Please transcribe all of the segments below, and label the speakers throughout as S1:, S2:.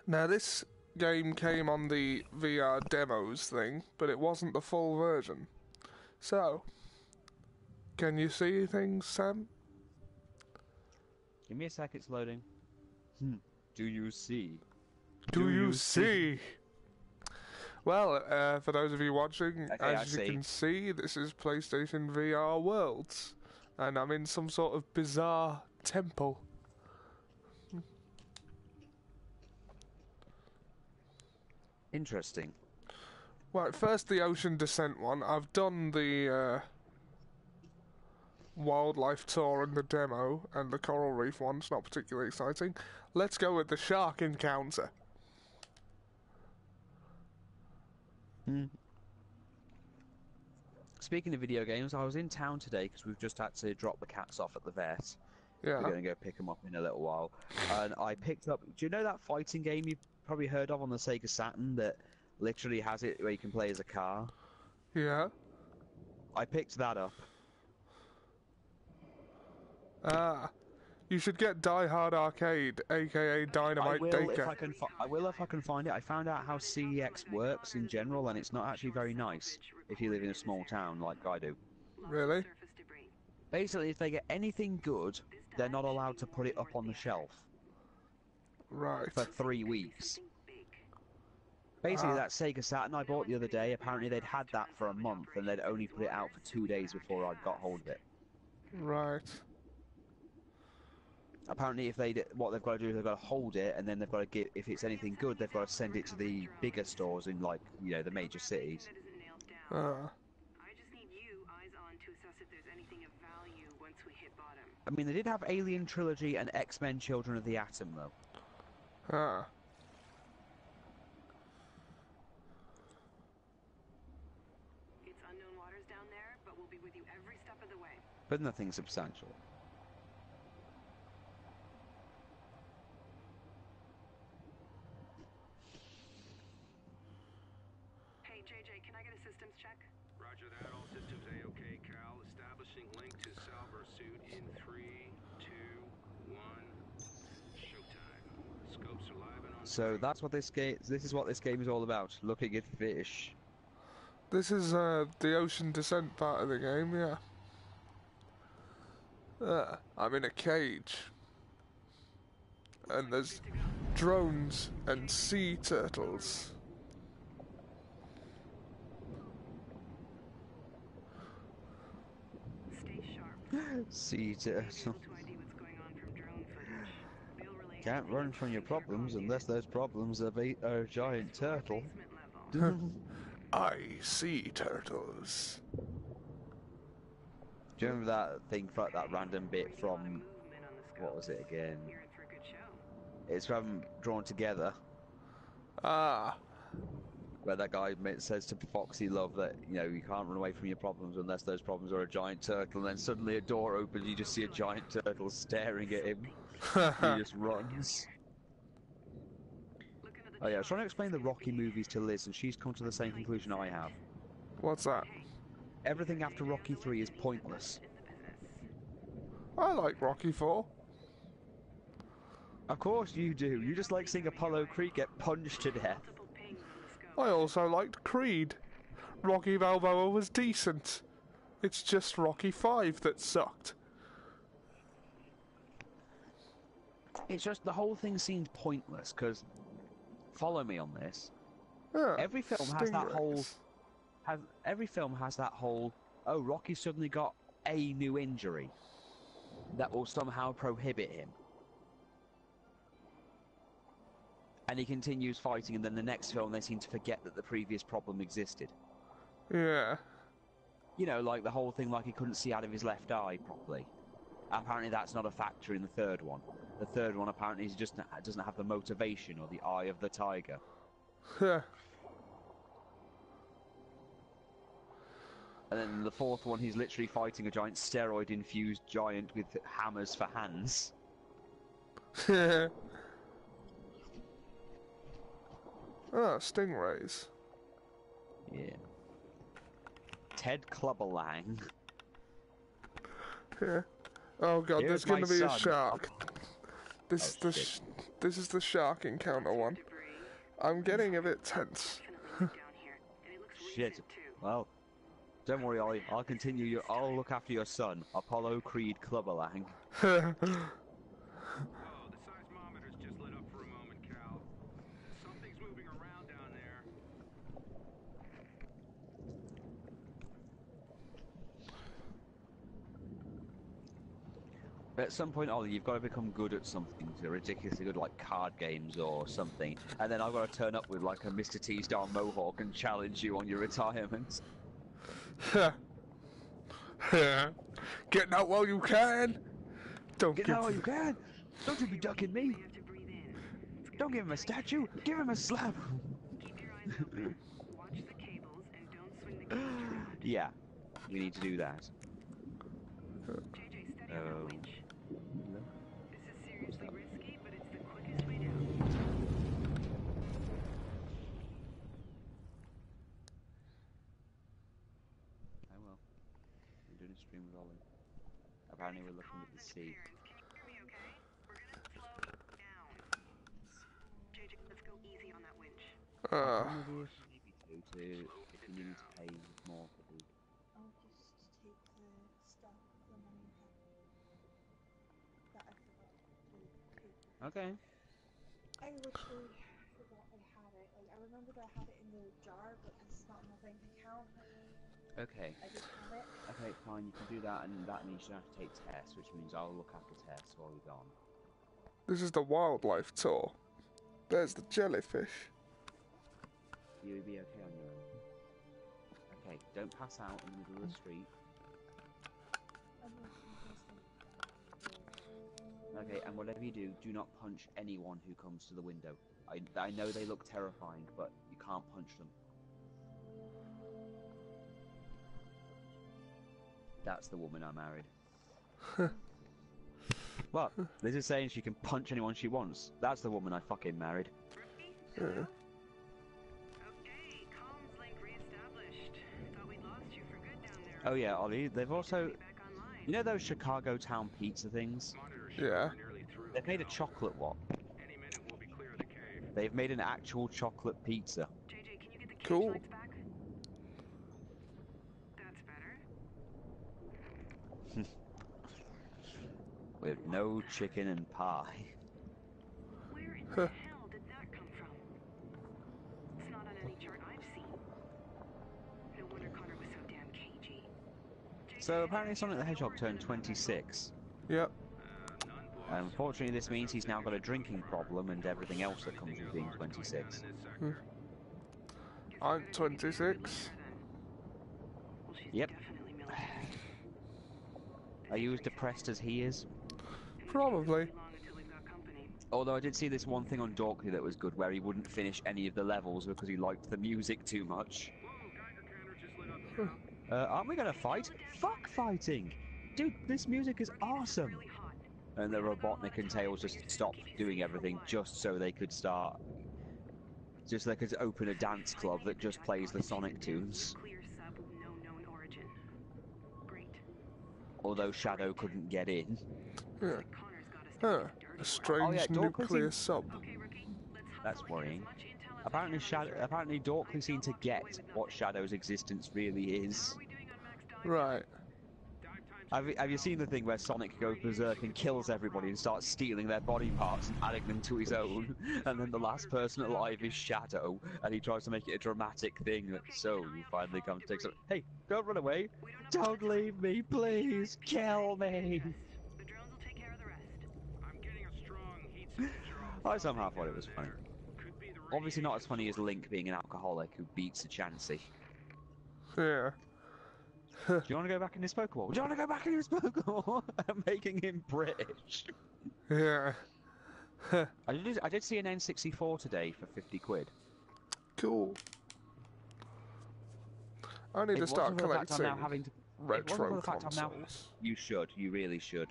S1: Now this game came on the VR demos thing, but it wasn't the full version. So, can you see things, Sam?
S2: Give me a sec, it's loading. Do you see?
S1: Do you see? Well, for those of you watching,
S2: Okay,
S1: as you can see, this is PlayStation VR Worlds, and I'm in some sort of bizarre temple.
S2: Interesting.
S1: Right, first the ocean descent one. I've done the wildlife tour and the demo, and the coral reef one's not particularly exciting. Let's go with the shark encounter.
S2: Speaking of video games, I was in town today because we've just had to drop the cats off at the vet.
S1: Yeah.
S2: We're going to go pick them up in a little while. And I picked up... Do you know that fighting game you've probably heard of on the Sega Saturn that literally has it where you can play as a car?
S1: Yeah.
S2: I picked that up.
S1: Ah. You should get Die Hard Arcade, aka Dynamite Dacre.
S2: I will if I can find it. I found out how CEX works in general, and it's not actually very nice if you live in a small town like I do.
S1: Really?
S2: Basically, if they get anything good, they're not allowed to put it up on the shelf.
S1: Right.
S2: For 3 weeks. Basically, that Sega Saturn I bought the other day, apparently they'd had that for a month, and they'd only put it out for 2 days before I got hold of it.
S1: Right.
S2: Apparently, what they've got to do is they've got to hold it, and then they've got to get, if it's anything good, they've got to send it to the bigger stores in, like, you know, the major cities.
S1: I
S3: just need you eyes on to assess if there's anything of value once we hit bottom.
S2: I mean, they did have Alien Trilogy and X-Men Children of the Atom, though.
S3: It's unknown waters down there, but we'll be with you every step of the way.
S2: But nothing substantial.
S3: Hey, JJ, can I get a systems check?
S4: Roger that. All systems A-OK, Cal. Establishing link to Salver suit in 3, 2, 1. Showtime. Scopes are live and on.
S2: So that's what this is what this game is all about. Looking at fish.
S1: This is the ocean descent part of the game, yeah. I'm in a cage. And there's drones and sea turtles.
S3: Stay sharp.
S2: Sea turtle. Can't run from your problems unless those problems are a giant turtle.
S1: I see turtles.
S2: Do you remember that thing, that random bit from, what was it again? It's from Drawn Together.
S1: Ah.
S2: Where that guy says to Foxy Love that, you know, you can't run away from your problems unless those problems are a giant turtle, and then suddenly a door opens, you just see a giant turtle staring at him. He just runs. Oh yeah, I was trying to explain the Rocky movies to Liz, and she's come to the same conclusion I have.
S1: What's that?
S2: Everything after Rocky 3 is pointless.
S1: I like Rocky 4.
S2: Of course you do. You just like seeing Apollo Creed get punched to death.
S1: I also liked Creed. Rocky Balboa was decent. It's just Rocky 5 that sucked.
S2: It's just the whole thing seemed pointless, because follow me on this.
S1: Yeah,
S2: every film has that whole every film has that whole, oh, Rocky suddenly got a new injury that will somehow prohibit him. And he continues fighting, and then the next film they seem to forget that the previous problem existed.
S1: Yeah.
S2: You know, like the whole thing, like he couldn't see out of his left eye properly. Apparently that's not a factor in the third one. The third one apparently is just doesn't have the motivation or the eye of the tiger.
S1: Yeah.
S2: And then the fourth one, he's literally fighting a giant steroid-infused giant with hammers for hands.
S1: Ah, stingrays.
S2: Yeah. Ted Clubberlang.
S1: Yeah. Oh god,
S2: Here's
S1: there's going to be
S2: my
S1: a
S2: son.
S1: shark. This This is the shark encounter one. I'm getting a bit tense.
S2: Shit. Well, don't worry, Ollie. I'll continue your. I'll look after your son, Apollo Creed Clubberlang.
S4: Whoa, the seismometer's just lit up for a moment, Cal. Something's moving around down there.
S2: At some point, Ollie, you've got to become good at something. So ridiculously good, like card games or something. And then I've got to turn up with like a Mr. T-Star Mohawk and challenge you on your retirement.
S1: Getting out while you can. Don't
S2: Get out while you can. Don't you be ducking me. Don't give him a statue. Give him a slap.
S3: Keep your eyes open. Watch the cables and don't swing the cage around.
S2: Yeah, we need to do that.
S3: JJ, steady on that
S2: Oh.
S3: winch. This is seriously risky, but it's the quickest way down.
S2: Oh well. We're doing a stream with Ollie. Apparently we're looking at the sea.
S3: Can you hear me okay? We're gonna slow down. JJ, let's go easy on that winch.
S2: Maybe if you need to pay more for the...
S5: I'll just take the stuff, the money that I forgot to take.
S2: Okay.
S5: I literally forgot I had it. Like, I remembered I had it in the jar, but it's not in my bank account.
S2: Okay.
S5: I just have it.
S2: Okay, fine, you can do that, and that means you don't have to take Tess, which means I'll look after Tess while we're gone.
S1: This is the wildlife tour. There's the jellyfish.
S2: You'll be okay on your own. Okay, don't pass out in the middle of the street. Okay, and whatever you do, do not punch anyone who comes to the window. I know they look terrifying, but you can't punch them. That's the woman I married. What? This is saying she can punch anyone she wants. That's the woman I fucking married.
S1: Yeah.
S3: Okay, comms link reestablished. Thought we'd lost you for good down there.
S2: Oh yeah, Ollie, they've also...
S3: Back online.
S2: You know those Chicago Town pizza things?
S4: Monitor
S1: Yeah.
S4: shows we're nearly through,
S2: They've made a
S4: Cal.
S2: chocolate one.
S4: Any minute we'll be clear of the cave.
S2: They've made an actual chocolate pizza.
S3: JJ, can you get the cage
S1: Cool.
S3: lights back? That's better.
S2: With no chicken and pie.
S3: Where in the hell did that come from? It's not on any chart I've seen. No wonder Connor was so damn cagey.
S2: So apparently Sonic the Hedgehog turned 26.
S1: Yep.
S2: Unfortunately this means he's now got a drinking problem and everything else that comes with being 26.
S1: I'm 26.
S3: Well, she's
S2: Yep.
S3: definitely military.
S2: Are you as depressed as he is?
S1: Probably.
S3: Long until we've got company.
S2: Although I did see this one thing on Dorky that was good, where he wouldn't finish any of the levels because he liked the music too much. Aren't we gonna fight? Fuck fighting! Dude, this music is awesome!
S3: Really hot.
S2: And the Robotnik and Tails just stopped doing everything just so they could start... Just so they could open a dance club that just plays the Sonic tunes.
S3: Clear sub with no known origin. Great.
S2: Although Shadow couldn't get in.
S1: Yeah.
S3: Connor's got us
S1: Huh.
S3: down to the dirty
S1: A
S3: work.
S1: strange
S2: Dork was
S1: nuclear
S2: in-
S1: sub.
S3: Okay, rookie. Let's hustle
S2: That's
S3: and get
S2: worrying.
S3: as much intel as
S2: Apparently,
S3: we can on this
S2: apparently Dorkley seemed to get what Shadow's existence really is.
S3: How are we doing on max dive?
S1: Right.
S2: Have you seen the thing where Sonic goes berserk and kills everybody and starts stealing their body parts and adding them to his own? And then the last person alive is Shadow, and he tries to make it a dramatic thing. So you finally come to take some. Hey, don't run away! Don't leave me, please! Kill me!
S3: The drones will take care of the rest.
S4: I'm getting a strong heat signature off
S2: I somehow thought it was funny.
S4: Could be the
S2: Obviously not as funny as Link being an alcoholic who beats a Chansey.
S1: Yeah.
S2: Do you want to go back in his Pokeball? Do you want to go back in his Pokeball? I'm making him British.
S1: Yeah.
S2: I did see an N64 today for 50 quid.
S1: Cool. I need to start collecting retro consoles.
S2: You should. You really should.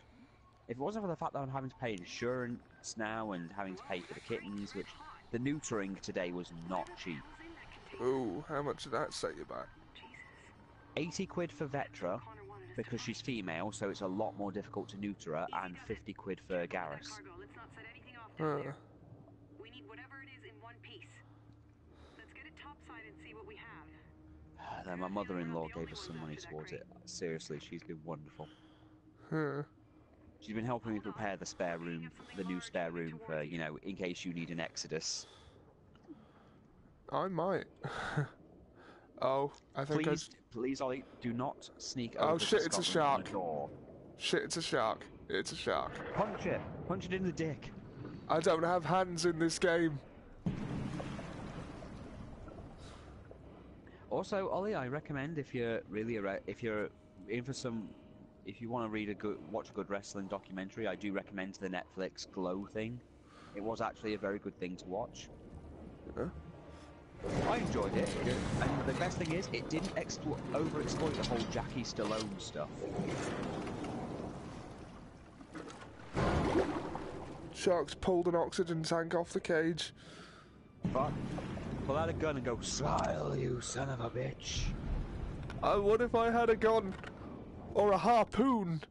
S2: If it wasn't for the fact that I'm having to pay insurance now and having to pay for the kittens, which the neutering today was not cheap.
S1: Ooh, how much did that set you back?
S2: 80 quid for Vetra, because she's female, so it's a lot more difficult to neuter her, and 50 quid for Garrus.
S3: Let's not set anything off
S1: Uh,
S3: down there. outside and see what we have.
S2: Then my mother-in-law gave us some money towards it. Seriously, she's been wonderful. She's been helping me prepare the spare room, the new spare room for, you know, in case you need an exodus.
S1: I might. Oh, I think
S2: Please, Ollie, do not sneak
S1: Oh
S2: over to
S1: shit, it's a
S2: Scotland on
S1: shark.
S2: a door.
S1: Shit, it's a shark. It's a shark.
S2: Punch it! Punch it in the dick!
S1: I don't have hands in this game.
S2: Also, Ollie, I recommend if you're really if you want to watch a good wrestling documentary, I do recommend the Netflix Glow thing. It was actually a very good thing to watch.
S1: Yeah.
S2: I enjoyed it, and the best thing is, it didn't overexploit the whole Jackie Stallone stuff.
S1: Sharks pulled an oxygen tank off the cage.
S2: But pull out a gun and go, "Smile, you son of a bitch."
S1: What if I had a gun? Or a harpoon?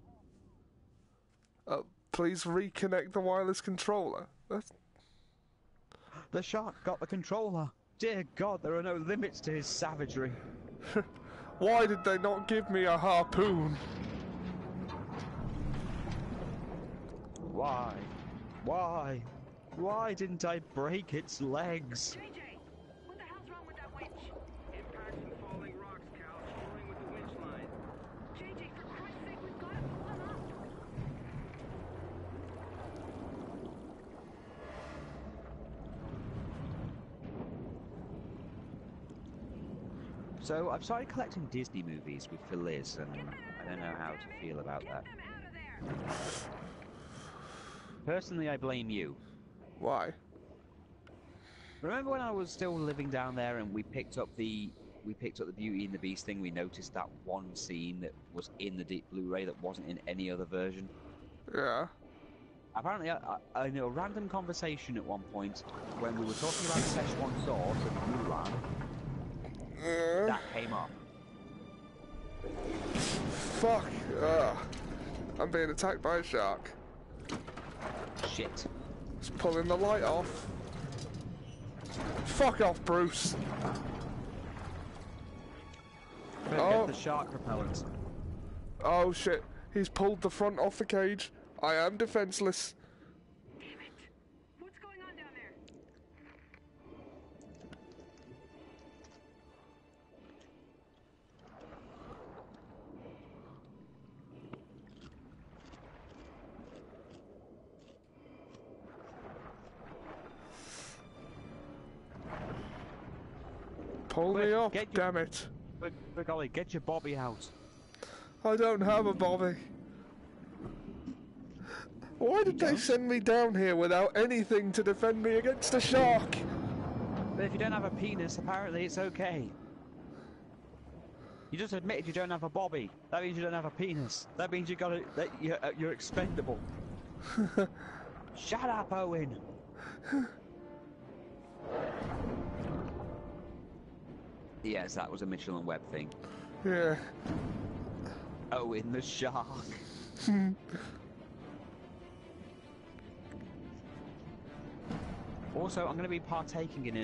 S1: Please reconnect the wireless controller.
S2: The shark got the controller. Dear God, there are no limits to his savagery.
S1: Why did they not give me a harpoon?
S2: Why? Why didn't I break its legs?
S3: JJ, what the hell's wrong with that winch?
S4: Impacts and falling rocks, Cal. Screwing with the winch line.
S3: JJ, for Christ's sake, we've got to pull him up.
S2: So I've started collecting Disney movies with Liz, and I don't know how to feel about that.
S3: Get them out of there.
S2: Personally, I blame you.
S1: Why?
S2: Remember when I was still living down there and we picked up the Beauty and the Beast thing? We noticed that one scene that was in the Blu-ray that wasn't in any other version.
S1: Yeah.
S2: Apparently, in a random conversation at one point, when we were talking about Szechuan sauce and Mulan, that came up.
S1: Fuck. I'm being attacked by a shark.
S2: Shit.
S1: It's pulling the light off. Fuck off, Bruce.
S2: Get the shark repellent.
S1: Oh shit. He's pulled the front off the cage. I am defenseless.
S3: Damn it. What's going on down there?
S1: Pull me up, damn it.
S2: But golly, get your bobby out.
S1: I don't have a bobby. Why did they send me down here without anything to defend me against a shark?
S2: But if you don't have a penis, apparently it's okay. You just admitted you don't have a bobby. That means you don't have a penis. That means you got it. That you're expendable. Shut up, Owen. Yes, that was a Mitchell and Webb thing.
S1: Yeah.
S2: Owen the shark. Also, I'm going to be partaking in an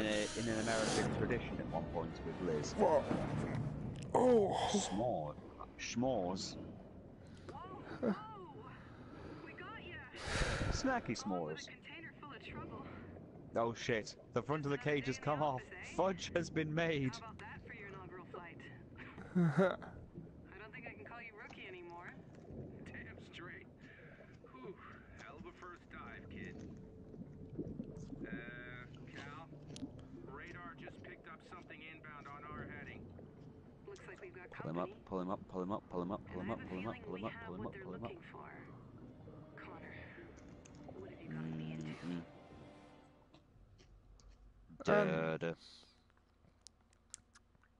S2: American tradition at one point with Liz.
S1: What? Oh.
S2: S'mores.
S3: Whoa! We got ya!
S2: Snacky
S3: Oh, what
S2: s'mores.
S3: a container full of trouble.
S2: Oh shit, the front of the cage has come off. Fudge has been made.
S3: How about that for your inaugural flight? I don't think I can call you rookie anymore.
S4: Damn straight. Whew. Hell of a first dive, kid. Cal, radar just picked up something inbound on our heading.
S3: Looks like we've got
S2: Pull him up,
S3: company.
S2: pull him up, pull him up, pull him up, pull him
S3: And I
S2: up,
S3: have a
S2: pull him up,
S3: feeling
S2: pull
S3: we
S2: him up,
S3: have
S2: pull him
S3: what
S2: up,
S3: they're
S2: pull him up.
S3: looking for. Connor, what have you gotten me into?
S2: Da da.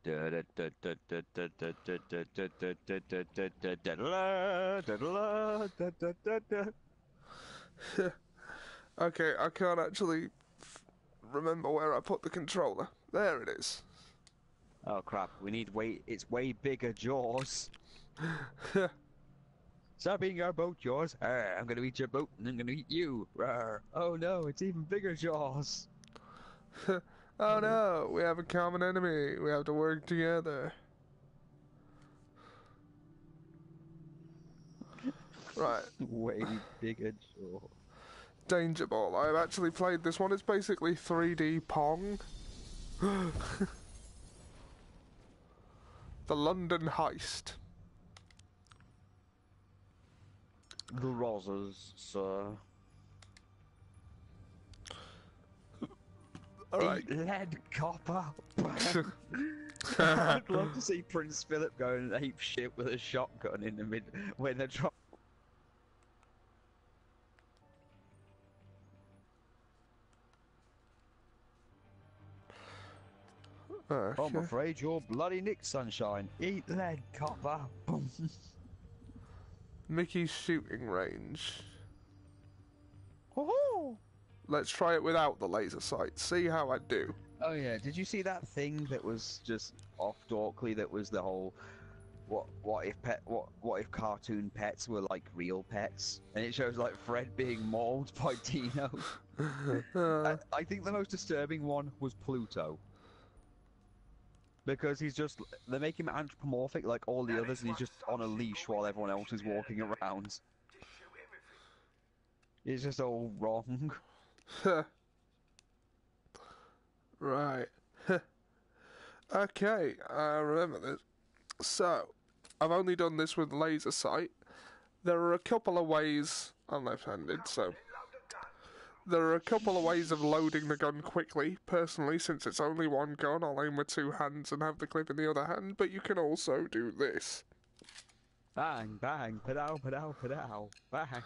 S2: Da da da da da da da da da da da da da da da da da da.
S1: Okay, I can't actually remember where I put the controller. There it is.
S2: Oh crap, we need it's way bigger jaws. Stop eating our boat, jaws. I'm gonna eat your boat and I'm gonna eat you. Rawr. Oh no, it's even bigger jaws.
S1: Oh no, we have a common enemy. We have to work together. Right.
S2: Way bigger jaw.
S1: Danger Ball. I've actually played this one. It's basically 3D Pong. The London Heist.
S2: The roses, sir.
S1: Alright.
S2: Eat lead, copper. I'd love to see Prince Philip going ape shit with a shotgun in the mid when they're trying.
S1: Okay.
S2: I'm afraid you're bloody Nick Sunshine. Eat lead, copper.
S1: Mickey's shooting range.
S2: Woohoo!
S1: Let's try it without the laser sight. See how I do.
S2: Oh yeah, did you see that thing that was just off Dorkly? That was the whole what if cartoon pets were like real pets? And it shows like Fred being mauled by Dino. I think the most disturbing one was Pluto. Because they make him anthropomorphic like all the others, and he's just on a leash while everyone else is walking around. It's just all wrong.
S1: Right. Okay, I remember this. So, I've only done this with laser sight. There are a couple of ways... I'm left-handed, so... There are a couple of ways of loading the gun quickly. Personally, since it's only one gun, I'll aim with two hands and have the clip in the other hand, but you can also do this.
S2: Bang, bang, padow, padow, padow, bang.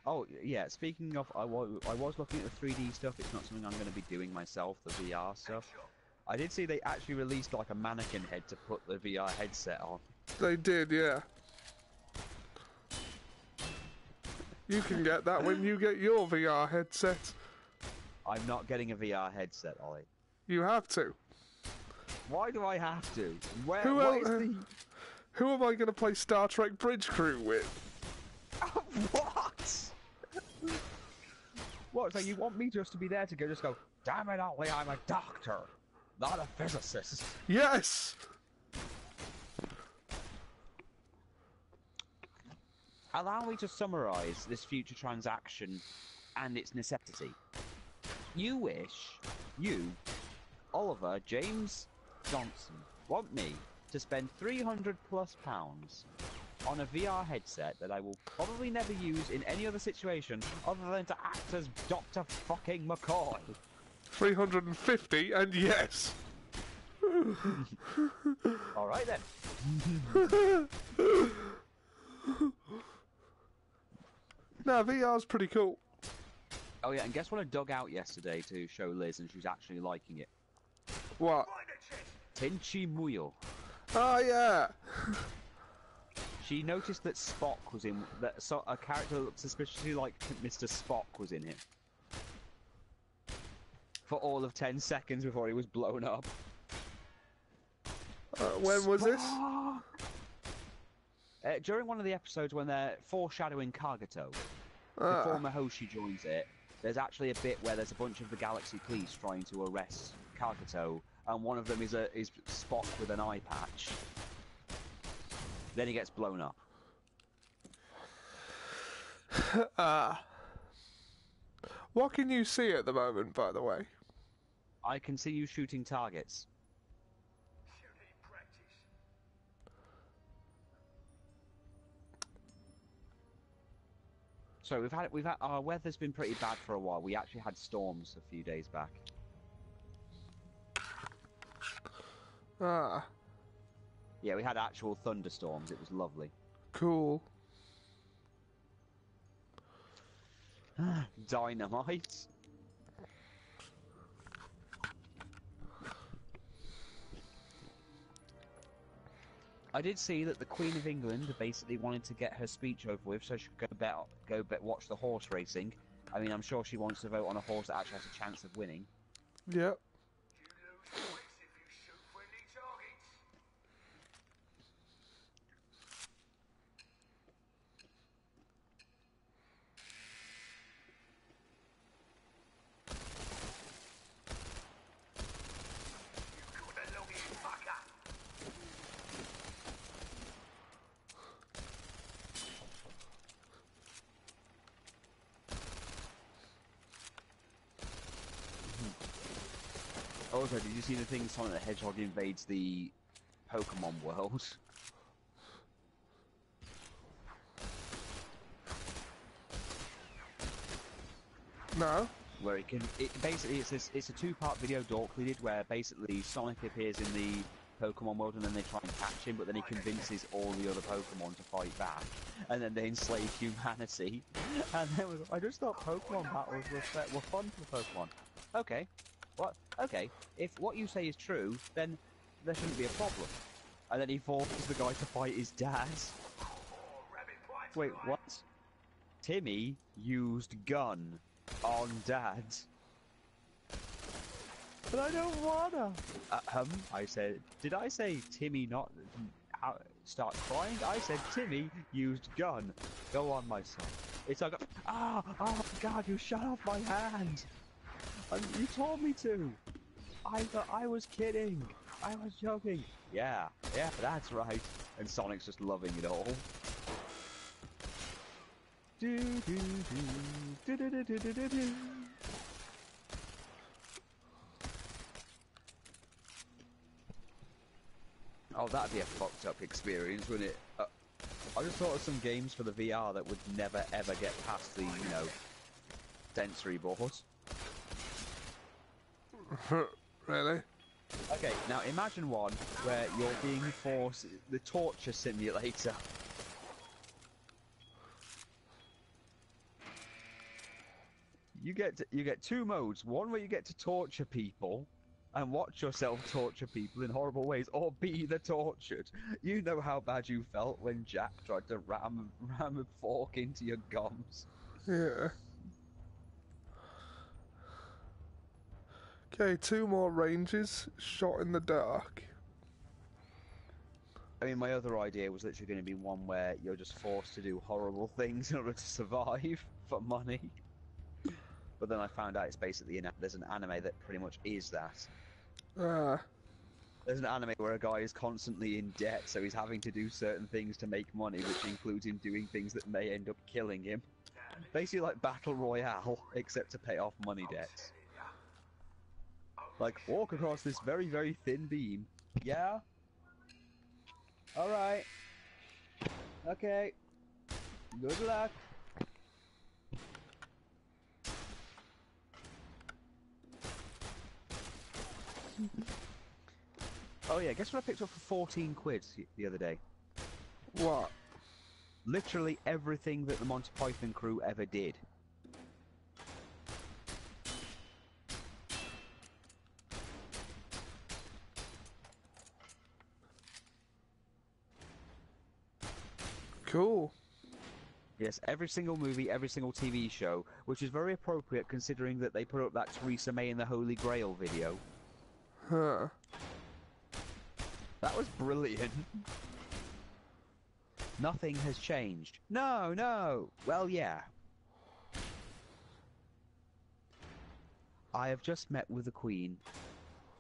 S2: Oh, yeah, speaking of, I was looking at the 3D stuff. It's not something I'm going to be doing myself, the VR stuff. I did see they actually released like a mannequin head to put the VR headset on.
S1: They did, yeah. You can get that when you get your VR headset.
S2: I'm not getting a VR headset, Ollie.
S1: You have to.
S2: Why do I have to?
S1: Who am I going to play Star Trek Bridge Crew with?
S2: What? What, so you want me just to be there to just go, damn it, Ollie, I'm a doctor, not a physicist.
S1: Yes!
S2: Allow me to summarise this future transaction and its necessity. You wish, Oliver James Johnson, want me to spend £300+ on a VR headset that I will probably never use in any other situation other than to act as Dr. fucking McCoy.
S1: 350, and yes!
S2: Alright then.
S1: Nah, VR's pretty cool.
S2: Oh yeah, and guess what I dug out yesterday to show Liz, and she was actually liking it.
S1: What?
S2: Tenchi Muyo.
S1: Oh, yeah!
S2: She noticed that Spock was in... a character that looked suspiciously like Mr. Spock was in it. For all of 10 seconds before he was blown up.
S1: When was this?
S2: During one of the episodes when they're foreshadowing Kagato, before Mahoshi joins it, there's actually a bit where there's a bunch of the Galaxy Police trying to arrest Kagato, and one of them is Spock with an eye patch. Then he gets blown up.
S1: What can you see at the moment, by the way?
S2: I can see you shooting targets. So we've had our weather's been pretty bad for a while. We actually had storms a few days back. Yeah, we had actual thunderstorms. It was lovely.
S1: Cool.
S2: Dynamite. I did see that the Queen of England basically wanted to get her speech over with so she could go watch the horse racing. I mean, I'm sure she wants to vote on a horse that actually has a chance of winning.
S1: Yep.
S2: Also, did you see the thing Sonic the Hedgehog invades the Pokemon world?
S1: No.
S2: Where it can, basically it's a two-part video Dorkly did where basically Sonic appears in the Pokemon world and then they try and catch him, but then he convinces all the other Pokemon to fight back, and then they enslave humanity. And then I just thought Pokemon battles were fun for the Pokemon. Okay, what? Okay, if what you say is true, then there shouldn't be a problem. And then he forces the guy to fight his dad. Wait, what? Timmy used gun on Dad. But I don't wanna. I said, did I say Timmy not start crying? I said Timmy used gun. Go on, my son. It's like, oh my God, you shut off my hand. You told me to. I thought I was kidding. I was joking. Yeah, that's right. And Sonic's just loving it all. Do do do do do do do do do do. Oh, that'd be a fucked up experience, wouldn't it? I just thought of some games for the VR that would never ever get past the, sensory board.
S1: Really?
S2: Okay, now imagine one where you're being forced the torture simulator. You get two modes. One where you get to torture people and watch yourself torture people in horrible ways, or be the tortured. You know how bad you felt when Jack tried to ram a fork into your gums.
S1: Yeah. Okay, 2 more ranges. Shot in the dark.
S2: I mean, my other idea was literally going to be one where you're just forced to do horrible things in order to survive for money. But then I found out it's basically there's an anime that pretty much is that. There's an anime where a guy is constantly in debt, so he's having to do certain things to make money, which includes him doing things that may end up killing him. Basically like Battle Royale, except to pay off money debts. Like, walk across this very, very thin beam. Yeah? Alright. Okay. Good luck. Oh yeah, guess what I picked up for 14 quid the other day?
S1: What?
S2: Literally everything that the Monty Python crew ever did.
S1: Cool.
S2: Yes, every single movie, every single TV show, which is very appropriate considering that they put up that Theresa May and the Holy Grail video.
S1: Huh.
S2: That was brilliant. Nothing has changed. No. Well, yeah. I have just met with the Queen,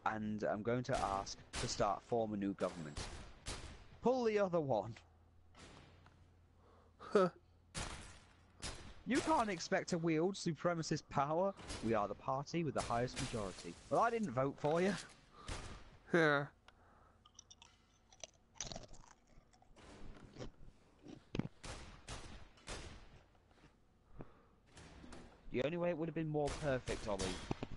S2: and I'm going to ask to form a new government. Pull the other one.
S1: Huh.
S2: You can't expect to wield supremacist power. We are the party with the highest majority. Well, I didn't vote for you.
S1: Yeah.
S2: The only way it would have been more perfect, Ollie,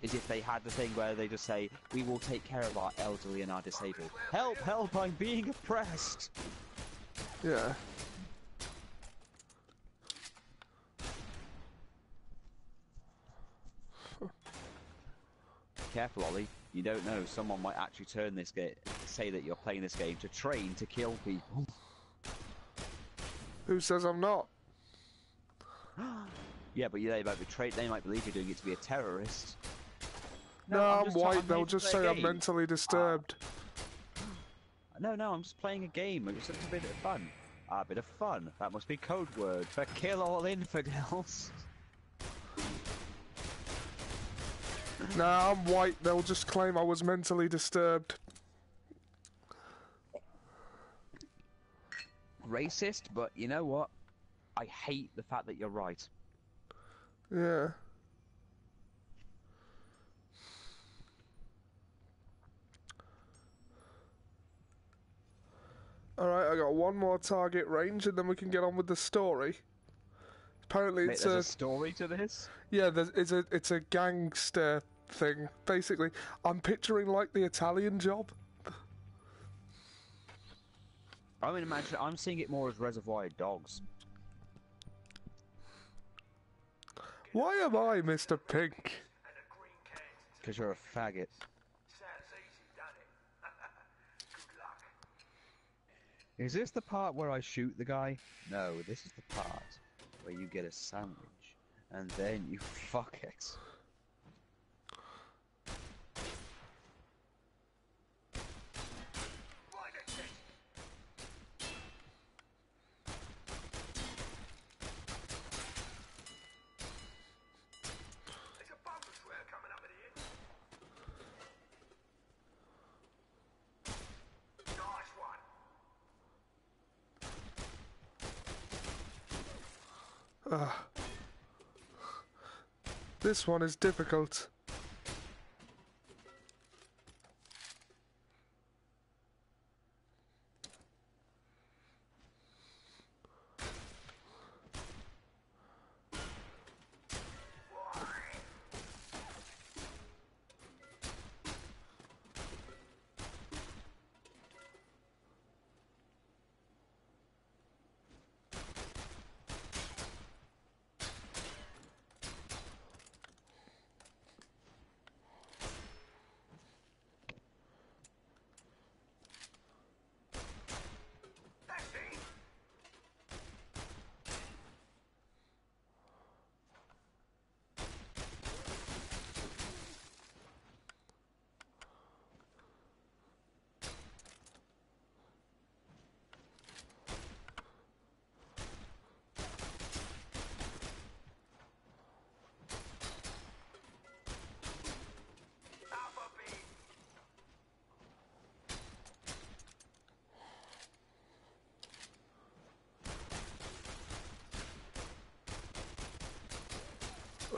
S2: is if they had the thing where they just say, we will take care of our elderly and our disabled. Help, help, I'm being oppressed!
S1: Yeah.
S2: Careful, Ollie. You don't know. Someone might actually turn this game, say that you're playing this game to train to kill people.
S1: Who says I'm not?
S2: Yeah, but they might believe you're doing it to be a terrorist.
S1: No, I'm white.
S2: here
S1: They'll
S2: to
S1: just
S2: play
S1: say
S2: a
S1: I'm
S2: game.
S1: mentally disturbed.
S2: No, I'm just playing a game. It's just a bit of fun. A bit of fun. That must be code word for kill all infidels.
S1: Nah, I'm white. They'll just claim I was mentally disturbed.
S2: Racist, but you know what? I hate the fact that you're right.
S1: Yeah. Alright, I got one more target range and then we can get on with the story. Apparently
S2: Mate,
S1: it's
S2: there's a story to this?
S1: yeah, it's a gangster thing. Basically, I'm picturing like the Italian Job.
S2: I mean, imagine, I'm seeing it more as Reservoir Dogs.
S1: Why am I Mr. Pink?
S2: Because you're a faggot. Is this the part where I shoot the guy? No, this is the part where you get a sandwich, and then you fuck it.
S1: This one is difficult.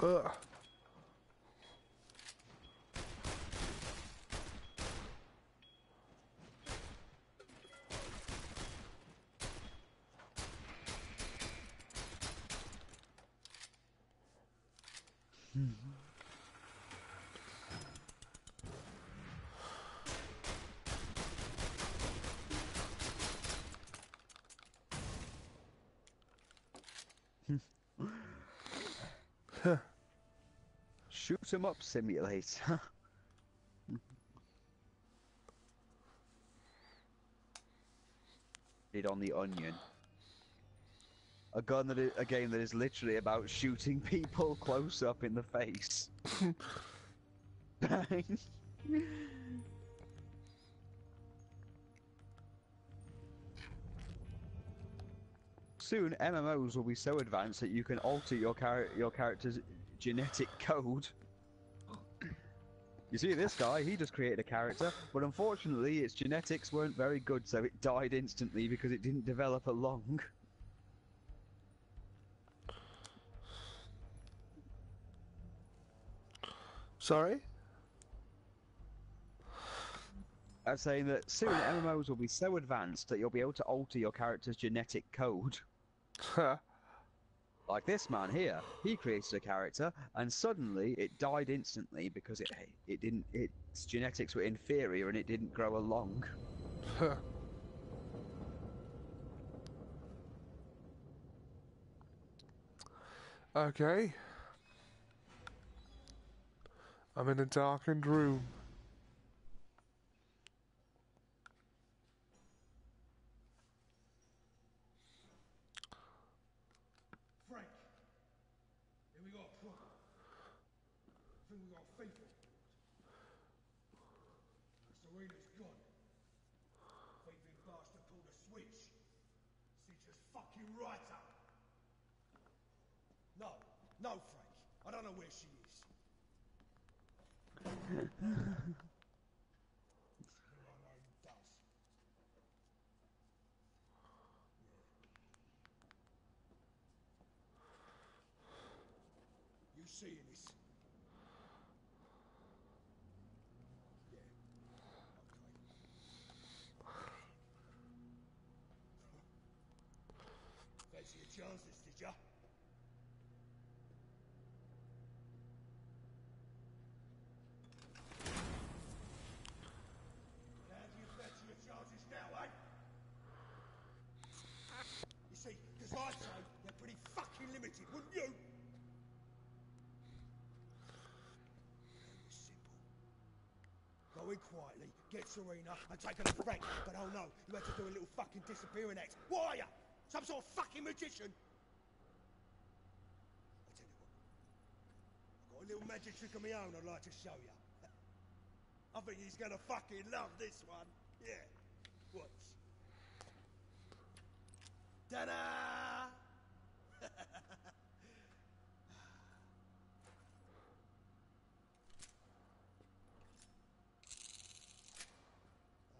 S1: Ugh.
S2: Shoot 'em up simulator. It on the onion. A game that is literally about shooting people close up in the face. Bang. Soon, MMOs will be so advanced that you can alter your character's genetic code. You see this guy, he just created a character, but unfortunately its genetics weren't very good, so it died instantly because it didn't develop along.
S1: Sorry?
S2: I'm saying that soon MMOs will be so advanced that you'll be able to alter your character's genetic code. Like this man here, he created a character, and suddenly it died instantly because its genetics were inferior and it didn't grow along.
S1: Okay. I'm in a darkened room.
S6: Frank, here we got a problem. I think we got a thief on board. Serena's gone. Thieving bastard pulled a switch. Stitches fucking right up. No, Frank. I don't know where she is. I know who does. You seeing this? Yeah. Okay. chances, did ya? How do you fancy your chances now, eh? You see, because I'd say they're pretty fucking limited, wouldn't you? It was simple. Go in quietly, get Serena, and take her to Frank. But oh no, you had to do a little fucking disappearing act. What are you? Some sort of fucking magician? I'll tell you what. I've got a little magic trick of my own I'd like to show you. I think he's gonna fucking love this one. Yeah. Watch. Ta-da!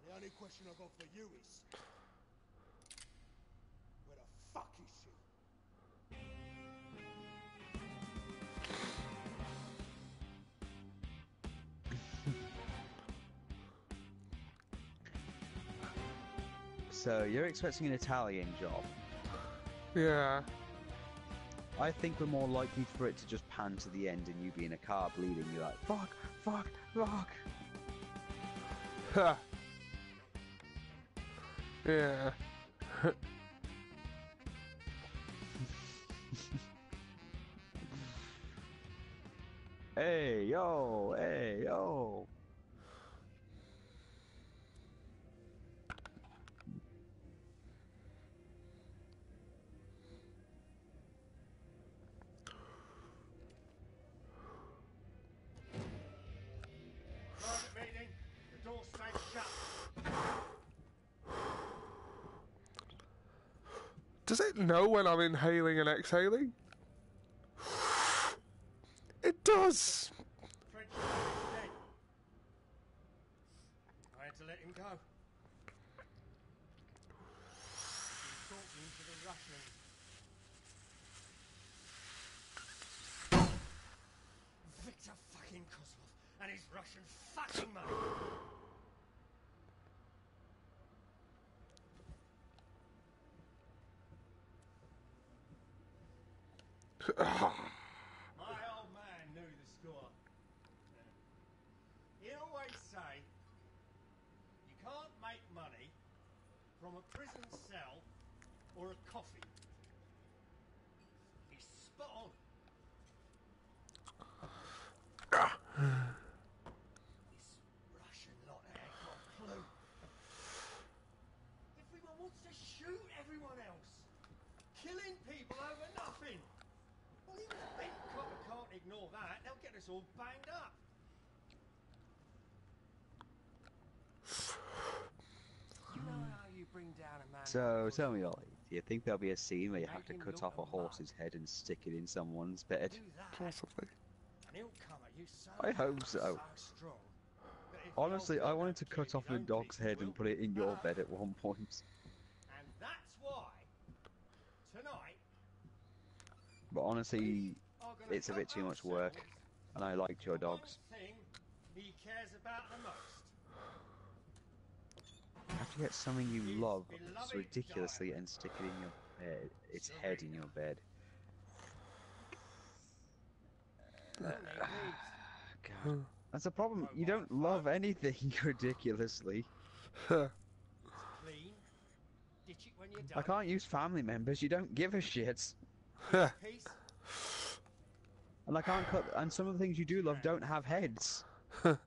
S6: The only question I've got for you is, where the fuck is she?
S2: So you're expecting an Italian job.
S1: Yeah.
S2: I think we're more likely for it to just pan to the end and you be in a car bleeding. You're like, fuck, fuck, fuck.
S1: Ha. Yeah.
S2: Hey, yo, hey, yo.
S6: Private meeting. The door stays shut.
S1: Does it know when I'm inhaling and exhaling? It does!
S6: Trench is dead. I had to let him go. He's talking to the Russians. Victor fucking Kozlov and his Russian fucking money. My old man knew the score. He always say, you can't make money from a prison cell or a coffee. He's spot on. This Russian lot ain't got a clue. Everyone wants to shoot everyone else. Killing people over nothing. Well, even a bent copper can't ignore that. They'll get us all banged up. You know how you bring down a man.
S2: So tell me, Ollie, do you think there'll be a scene where you have to cut off a horse's head and stick it in someone's bed?
S6: Do that,
S1: Possibly.
S6: and he'll come at you so
S2: I hope
S6: hard,
S2: so.
S6: strong, that if the
S2: Honestly,
S6: old
S2: I
S6: dog
S2: wanted to
S6: ain't killing
S2: cut off
S6: his
S2: a
S6: own
S2: dog's
S6: people,
S2: head and
S6: will.
S2: put it in your
S6: But-
S2: bed at one point.
S6: And that's why tonight
S2: But honestly,
S6: are gonna
S2: it's a bit
S6: cut
S2: too much work,
S6: ourselves
S2: and I liked your
S6: the one
S2: dogs.
S6: thing he cares about the most.
S2: You have to get something you love so ridiculously and stick it in your bed, its head in your bed.
S6: All he needs.
S2: God, that's a problem. You don't love anything ridiculously.
S1: Huh.
S6: Clean. Ditch it when you're done.
S2: I can't use family members. You don't give a shit.
S1: Huh.
S6: Peace.
S2: And I can't cut. And some of the things you do love don't have heads.
S6: Cash.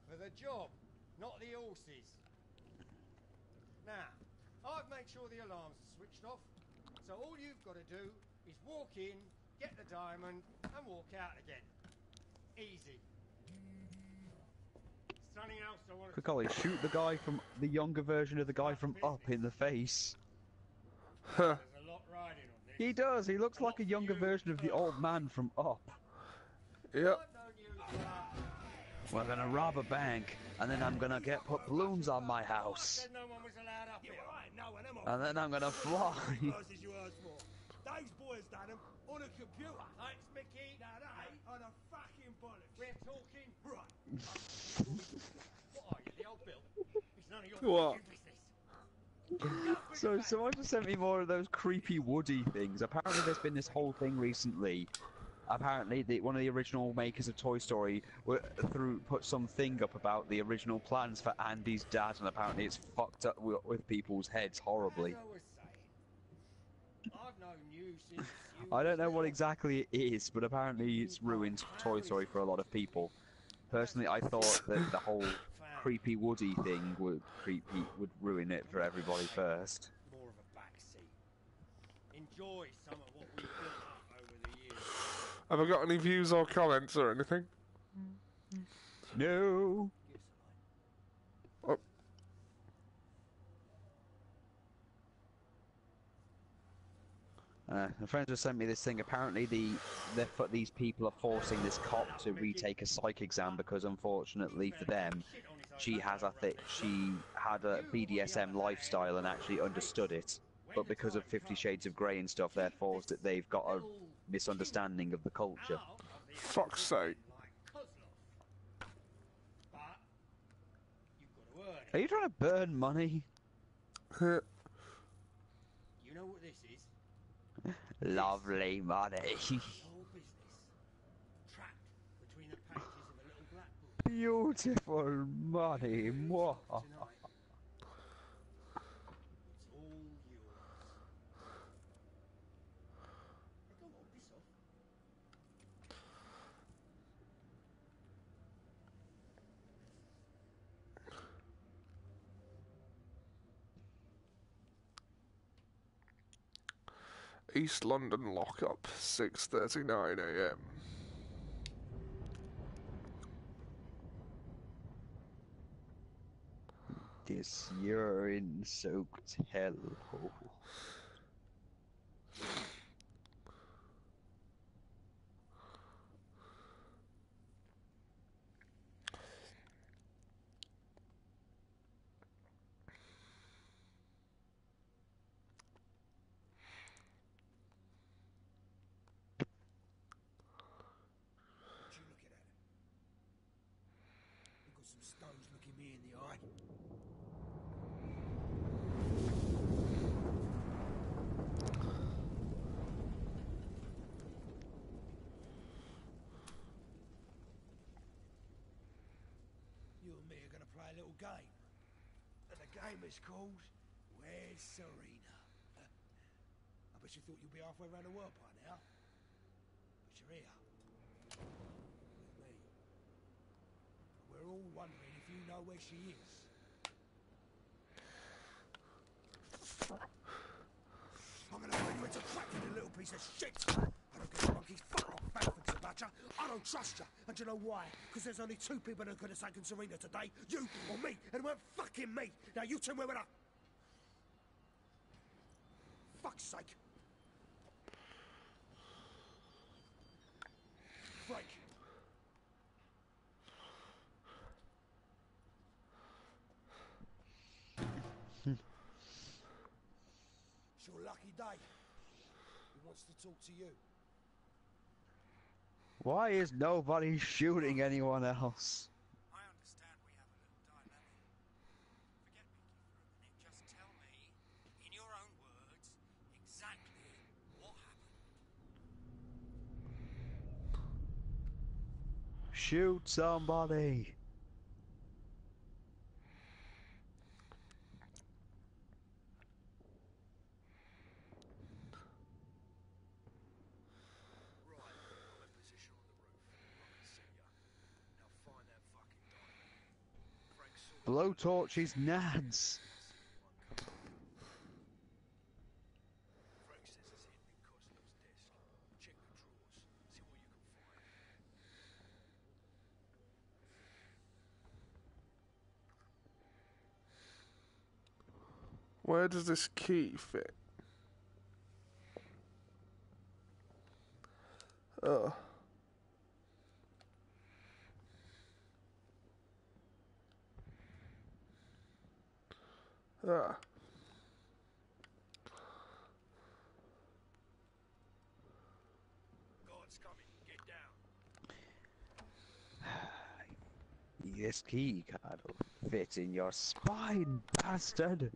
S6: For the job, not the horses. Now, I've made sure the alarms are switched off, so all you've got to do is walk in, get the diamond, and walk out again. Easy. Something else I want to
S2: Quick, Ollie, shoot the guy from the younger version of the guy from Up in the face.
S1: Huh.
S6: There's a lot riding on this.
S2: He does. He looks like a younger version of the old man from Up.
S1: Yep.
S6: Don't use
S2: We're gonna rob a bank, and then I'm gonna put balloons on my house,
S6: said no one was allowed up here.
S7: Right, no, and them
S2: and then I'm gonna fly.
S7: verses you asked for. Those boys done them on a computer.
S6: Thanks, Mickey.
S7: Now they on a fucking bollocks.
S6: We're talking.
S7: Right.
S6: What are you, the old Bill? It's none of your
S1: What?
S6: fucking business.
S2: So someone just sent me more of those creepy Woody things. Apparently there's been this whole thing recently. Apparently one of the original makers of Toy Story put something up about the original plans for Andy's dad, and apparently it's fucked up with people's heads horribly.
S6: As I was saying, I've known you since you
S2: I don't
S6: was
S2: know what
S6: little.
S2: exactly it is, but apparently it's ruined Toy Story for a lot of people. Personally, I thought that the whole creepy Woody thing would ruin it for everybody first.
S6: More of a backseat. Enjoy some of what we've built up over the years.
S1: Have I got any views or comments or anything?
S2: No.
S1: Oh.
S2: A friend just sent me this thing. Apparently, these people are forcing this cop to retake a psych exam because, unfortunately for them, she had a BDSM lifestyle and actually understood it. But because of 50 Shades of Grey and stuff, they've got a misunderstanding of the culture.
S1: Fuck's sake.
S2: Are you trying to burn money?
S6: You know what this is?
S2: Lovely money.
S6: It's all business. Trapped between the pages of a little black book.
S2: Beautiful money. Mwah.
S6: Tonight. It's all yours. Hey, come on, piss off.
S1: East London lockup, 6:39 AM.
S2: This urine-soaked hellhole.
S7: What you looking at? You got some stones looking me in the eye. You and me are gonna play a little game. And the game is called Where's Serena? I bet you thought you'd be halfway around the world by now. But you're here. With me. We're all wondering if you know where she is. I'm gonna turn you into cracking a little piece of shit. I don't give a monkey's fuck off, Manfred's about you. I don't trust you. And you know why? Because there's only two people that could have taken Serena today. You or me. And it weren't fucking me. Now you tell me where fuck's sake. Frank. It's your lucky day. He wants to talk to you.
S2: Why is nobody shooting anyone else?
S8: I understand we have a little dilemma. Forget Mickey for a minute. Just tell me, in your own words, exactly what happened.
S2: Shoot somebody.
S7: Right, I'm in position on the roof. I can see ya. Now find that fucking diamond. Frank saw it.
S2: Blowtorch his nads.
S7: Frank says it's hidden in Coslow's desk. Check the drawers. See what you can find.
S1: Where does this key fit? Oh. Ah.
S7: Guards coming. Get down.
S2: This key card will fit in your spine, bastard.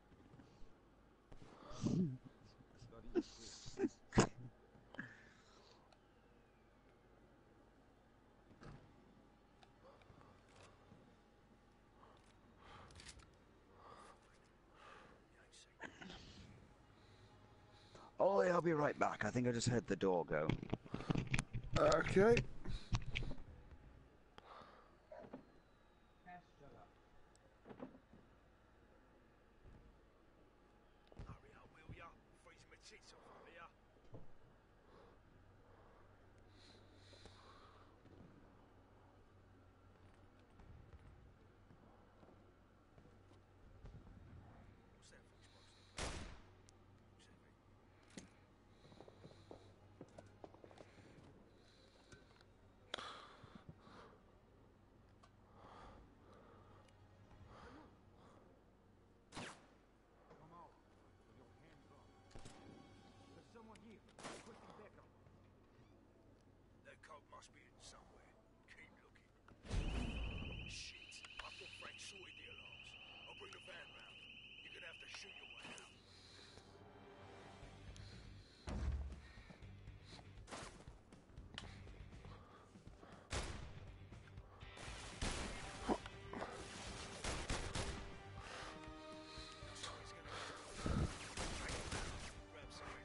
S2: Oh, yeah, I'll be right back. I think I just heard the door go.
S1: Okay.
S7: Hurry up, will ya? Freezing my tits off up here. What's that for supposed to be? Who's that, mate?
S8: Come out with your hands up. There's someone here. Requesting backup.
S7: That coat must be in somewhere. Keep looking. Shit. I thought Frank sorted the alarms. I'll bring the van round. You're gonna have to shoot your way out. Somebody's gonna get to the take him out. Grab something.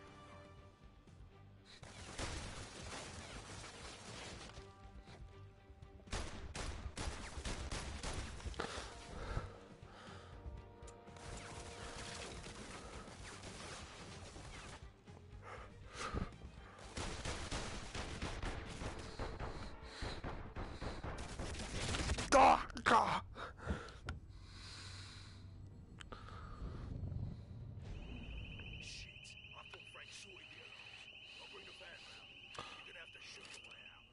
S1: Ah, God.
S7: Shit. I thought Frank sorted the alarms. I'll bring the van round. You're gonna have to shoot your way out.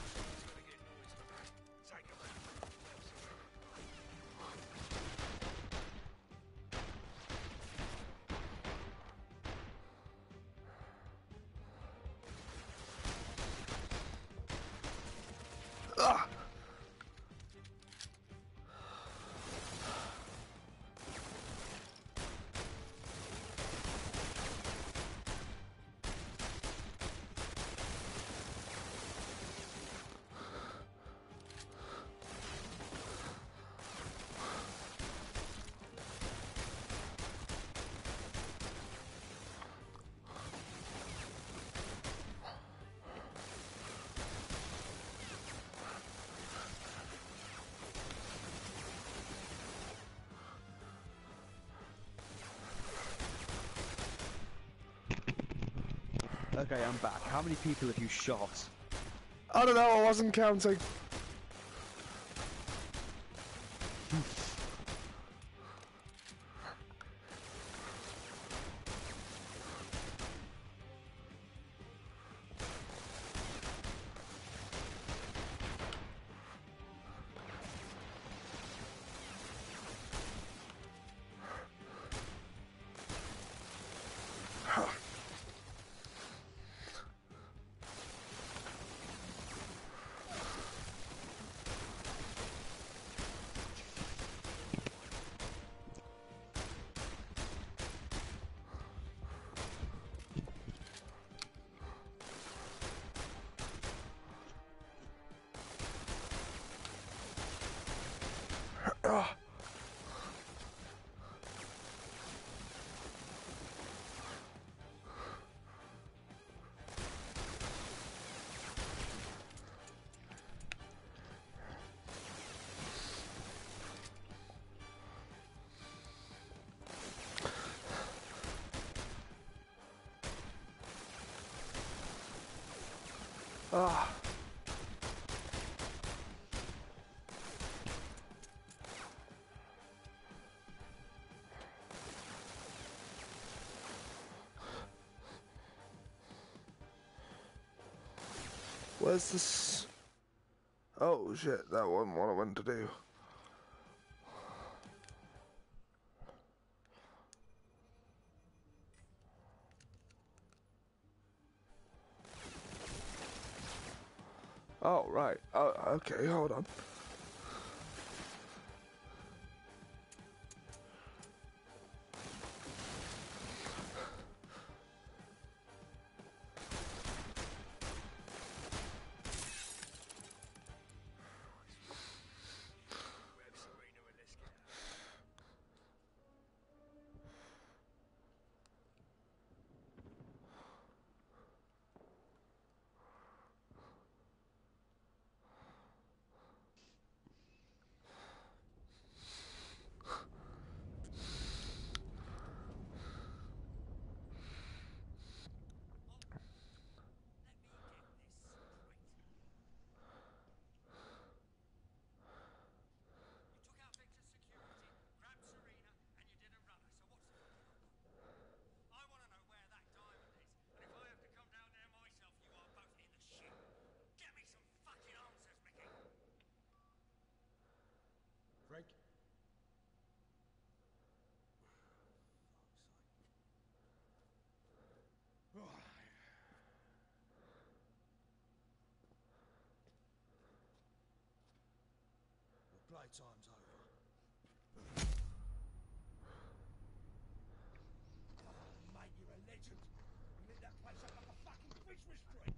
S7: Someone's gonna get noise in the back. Take him out. Grab something.
S1: Ah.
S2: Okay, I'm back. How many people have you shot?
S1: I don't know, I wasn't counting. Ah. Ah. Where's this? Oh shit, that wasn't what I went to do. Oh, right. Oh, okay, hold on.
S7: Grab Serena and let's get out.
S8: You took out Victor's security, grabbed Serena, and you didn't run her. So what's the fucking holdup? I want to know where that diamond is, and if I have to come down there myself, you are both in the shit. Get me some fucking answers, Mickey.
S7: Frank? Well, playtime's over. Oh, mate, you're a legend. You lit that place up like a fucking Christmas tree.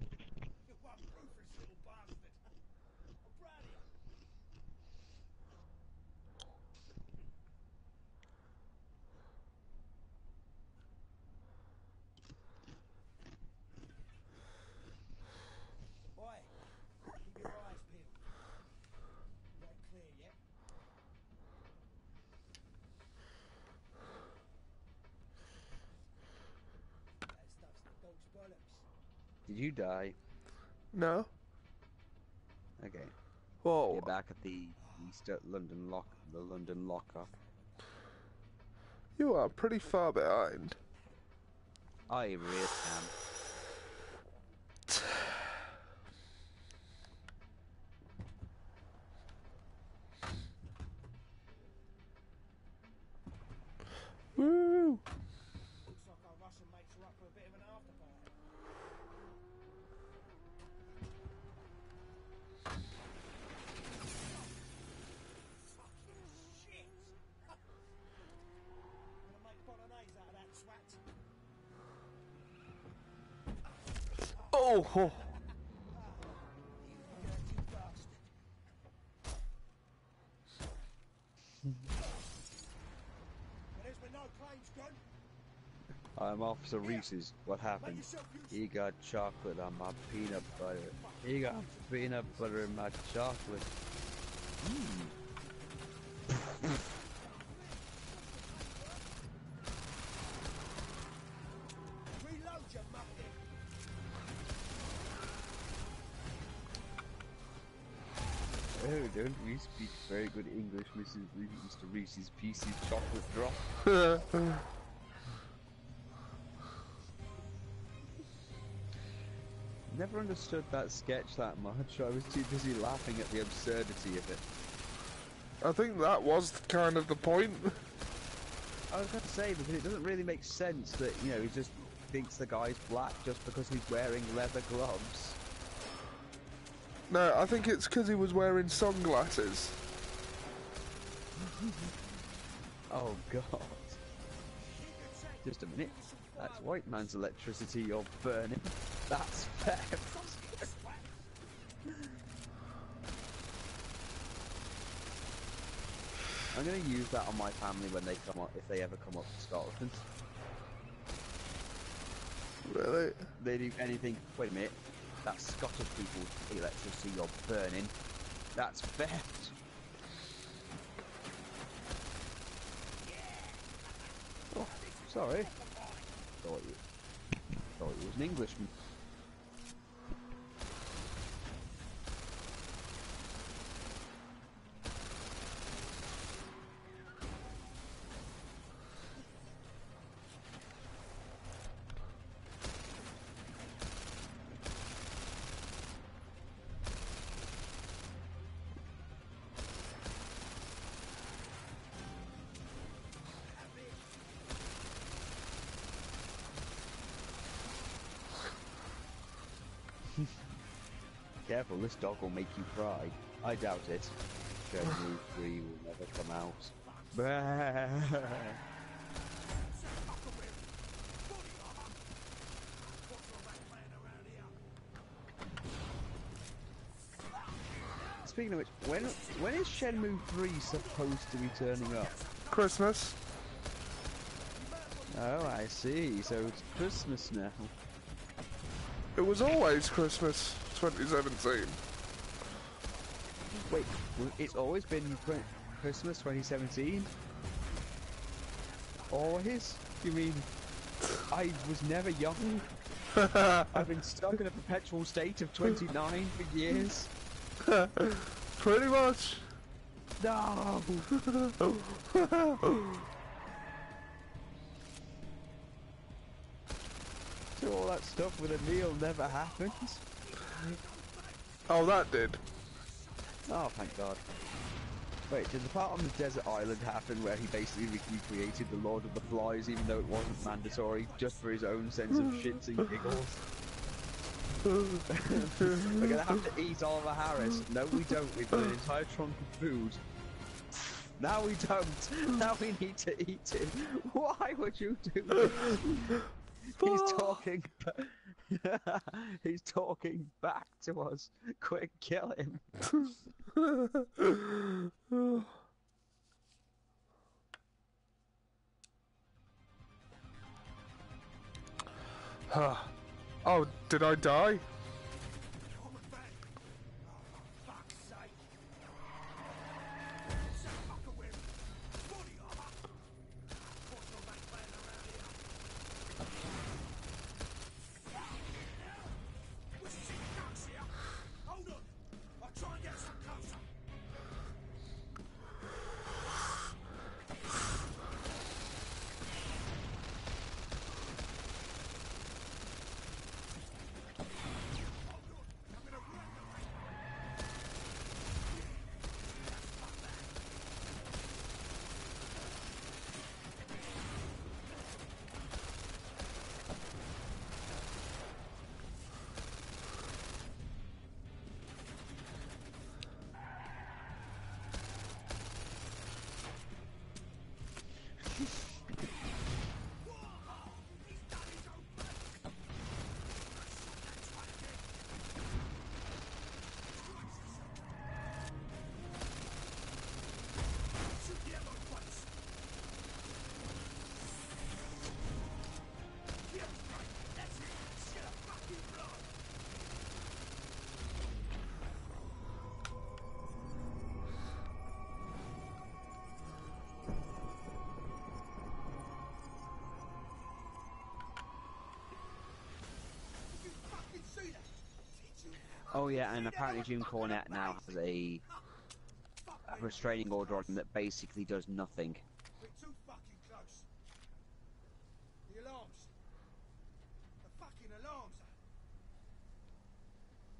S7: You're one ruthless little bastard. I'm proud of you. Oi, keep your eyes peeled. You ain't clear yet. That stuff's the dog's bollocks.
S2: Did you die?
S1: No?
S2: Okay.
S1: Whoa.
S2: You're back at the East London the London lockup.
S1: You are pretty far behind.
S2: I really am.
S1: Woo!
S7: Looks like our Russian mates are up for a bit of an after party. Fucking shit! Gonna make bolognese out of that swat.
S1: Oh! Oh.
S7: You dirty bastard. Well, there's been no claims, gun.
S2: I'm Officer Reese's. What happened? He got chocolate on my peanut butter. He got peanut butter in my chocolate.
S7: Reload your muppet.
S2: Oh, don't we speak very good English, Mr. Reese's Pieces chocolate drop? Never understood that sketch that much. I was too busy laughing at the absurdity of it.
S1: I think that was kind of the point.
S2: I was going to say, because it doesn't really make sense that, you know, he just thinks the guy's black just because he's wearing leather gloves.
S1: No, I think it's because he was wearing sunglasses.
S2: Oh, God. Just a minute. That's white man's electricity you're burning. That's theft. I'm going to use that on my family when they come up, if they ever come up to Scotland.
S1: Really?
S2: They do anything. Wait a minute. That's Scottish people's electricity you're burning. That's theft. Oh, sorry. Thought you was an Englishman. Careful, this dog will make you cry. I doubt it. Shenmue 3 will never come out. Speaking of which, when is Shenmue 3 supposed to be turning up?
S1: Christmas.
S2: Oh, I see. So it's Christmas now.
S1: It was always Christmas 2017.
S2: Wait, it's always been Christmas 2017? Always? You mean I was never young? I've been stuck in a perpetual state of 29 for years?
S1: Pretty much.
S2: No! So all that stuff with Emil never happened?
S1: Oh, that did.
S2: Oh, thank God. Wait, did the part on the desert island happen where he basically recreated the Lord of the Flies even though it wasn't mandatory, just for his own sense of shits and giggles? We're gonna have to eat Oliver Harris. No, we don't. We've got an entire trunk of food. Now we don't. Now we need to eat it. Why would you do this? He's talking. He's talking back to us. Quick, kill him.
S1: Oh, did I die?
S2: Oh yeah, and apparently Jim Cornette now has a restraining order on him that basically does nothing.
S7: We're too fucking close. The alarms. The fucking alarms.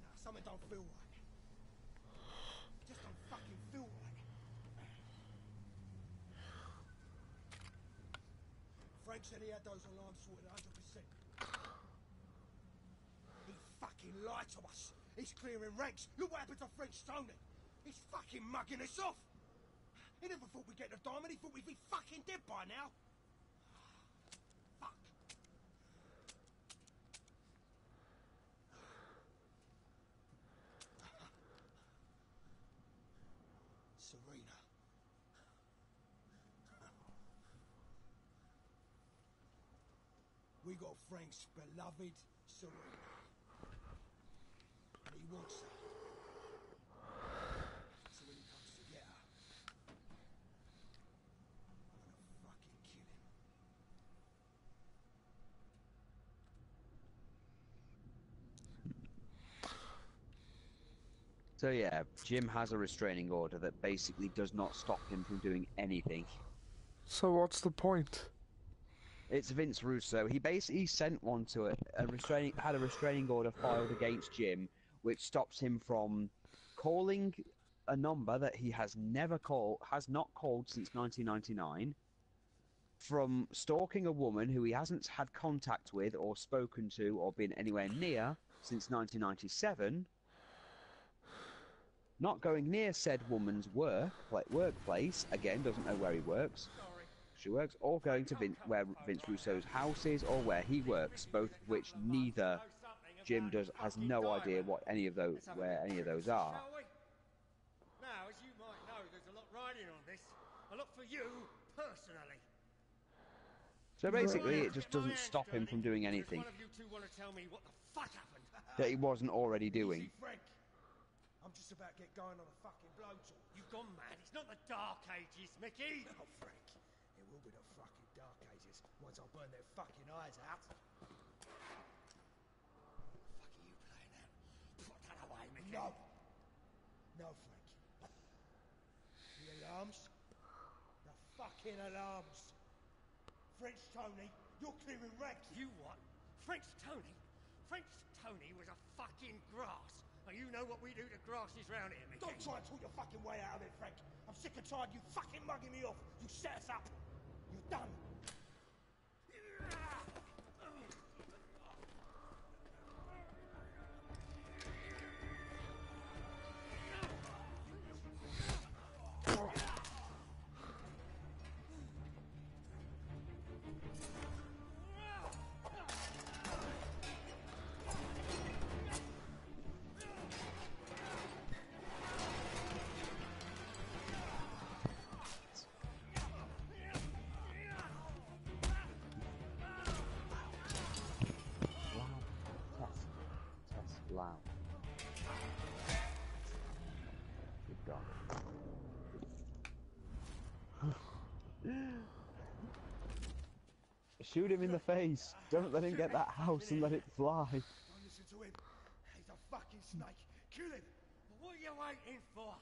S7: Nah, something don't feel right. It just don't fucking feel right. Frank said he had those alarms sorted 100%. He fucking lied to us. He's clearing ranks. Look what happened to French Tony. He's fucking mugging us off. He never thought we'd get the diamond. He thought we'd be fucking dead by now. Fuck. Serena. We got Frank's beloved Serena. And he wants her. So when he comes to get her, I'm gonna fucking kill him.
S2: So yeah, Jim has a restraining order that basically does not stop him from doing anything.
S1: So what's the point?
S2: It's Vince Russo. He basically sent one to it, had a restraining order filed against Jim, which stops him from calling a number that he has not called since 1999, from stalking a woman who he hasn't had contact with or spoken to or been anywhere near since 1997, not going near said woman's workplace, again, doesn't know where he works, she works, or going to where Vince Russo's house is, or where he works, both of which neither Jim has no idea what any of those, where any of those are.
S6: Now, as you might know, there's a lot riding on this. A lot for you, personally.
S2: So basically, it just doesn't stop him from doing anything
S6: One of you two want to tell me what the fuck happened?
S2: that he wasn't already doing.
S7: Easy, Frank. I'm just about to get going on a fucking blowtorch.
S6: You've gone mad. It's not the Dark Ages, Mickey.
S7: Oh, Frank. It will be the fucking Dark Ages once I burn their fucking eyes out.
S6: Fuck are you playing at? Put that away, Mickey.
S7: No. No, Frank. The alarms? The fucking alarms. French Tony, you're clearing wrecks.
S6: You what? French Tony? French Tony was a fucking grass. And you know what we do to grasses round here, Mickey.
S7: Don't try and talk your fucking way out of it, Frank. I'm sick and tired of you fucking mugging me off. You set us up. You're done.
S2: Loud. Good dog. Shoot him in the face. Don't let him get that house and let it fly.
S7: Don't listen to him. He's a fucking snake. Kill him.
S6: What are you waiting for?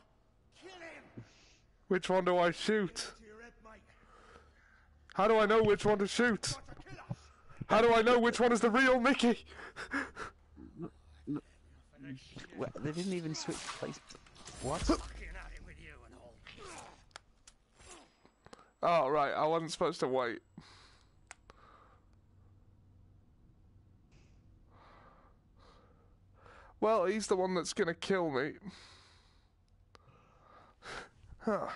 S6: Kill him!
S1: Which one do I shoot?
S7: To your head, mate.
S1: How do I know which one to shoot?
S7: Try to kill us.
S1: How do I know which one is the real Mickey?
S2: Well, they didn't even switch place. What?
S6: Fucking at it with you and all.
S1: Oh, right, I wasn't supposed to wait. Well, he's the one that's gonna kill me. Huh.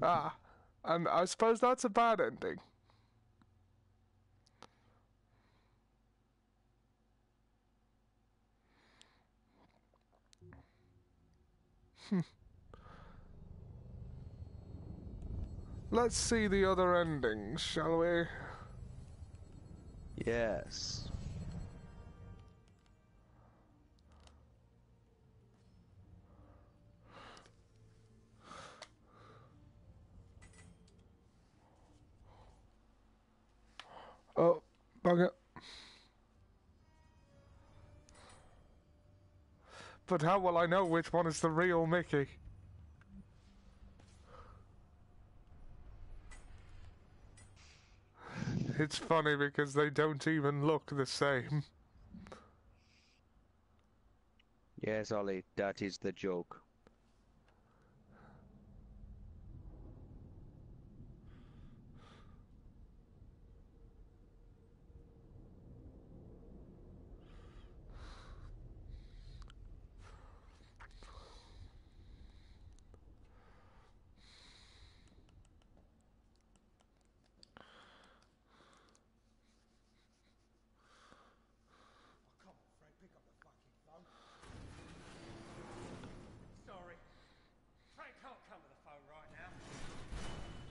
S1: Ah, and I suppose that's a bad ending. Let's see the other endings, shall we?
S2: Yes.
S1: Oh, bugger. But how will I know which one is the real Mickey? It's funny because they don't even look the same.
S2: Yes, Ollie, that is the joke.
S7: Come on, Frank. Pick up the fucking phone.
S6: Sorry. Frank can't come to the phone right now.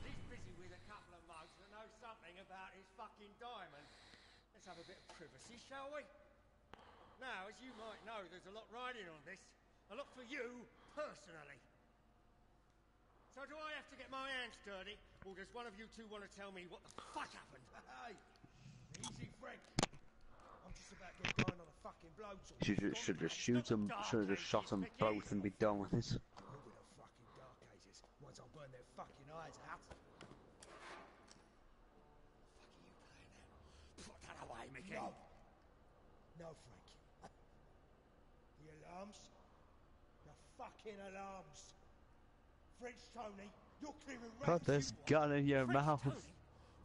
S6: He's busy with a couple of mugs that know something about his fucking diamond. Let's have a bit of privacy, shall we? Now, as you might know, there's a lot riding on this. A lot for you, personally. So do I have to get my hands dirty, or does one of you two want to tell me what the fuck happened?
S7: Hey, easy, Frank. I'm just about to get going on a fucking blowtorch.
S2: Should just shoot them. Should have just shot them both and be done with this.
S7: It will be the fucking Dark Ages once I burn their fucking eyes out.
S6: Fuck are you playing at? Put that away, Mickey.
S7: No. No, Frank. The alarms? The fucking alarms. French Tony, you're clearing wrecks.
S2: Put this gun in your
S6: French
S2: mouth.
S6: Tony?